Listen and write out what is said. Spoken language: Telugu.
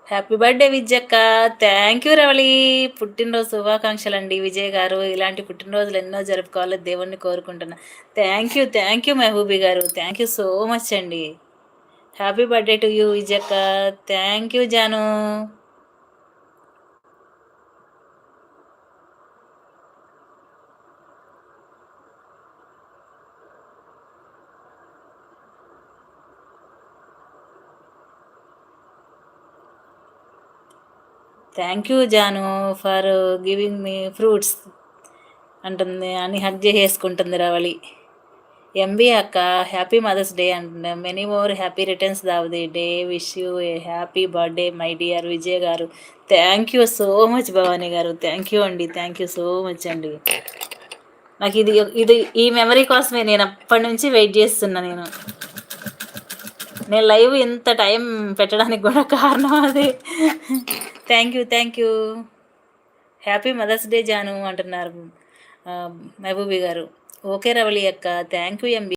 హ్యాపీ బర్త్డే విజయక్క. Thank you Ravali. పుట్టినరోజు శుభాకాంక్షలండి విజయ్ గారు. ఇలాంటి పుట్టినరోజులు ఎన్నో జరుపుకోవాలని దేవుణ్ణి కోరుకుంటున్నా. థ్యాంక్ యూ మెహబూబీ గారు. థ్యాంక్ యూ సో మచ్ అండి. హ్యాపీ బర్త్డే టు యూ విజయక్క. Thank you Janu. Thank you Janu for giving me fruits అంటుంది అని హగ్ చేసేసుకుంటుంది రవళి. ఎంబీ అక్క హ్యాపీ మదర్స్ డే అంటుంది. Many more happy returns of the day. Wish you a happy birthday my dear Vijay గారు. Thank you so much Bhavani గారు. థ్యాంక్ యూ అండి. థ్యాంక్ యూ సో మచ్ అండి. నాకు ఇది ఇది ఈ మెమరీ కోసమే నేను అప్పటి నుంచి వెయిట్ చేస్తున్నా. నేను లైవ్ ఇంత టైం పెట్టడానికి కూడా కారణం అదే. Thank you. Happy mother's day జాను అంటున్నారు మహబూబీ గారు. ఓకే రవళి అక్క. Thank you MB.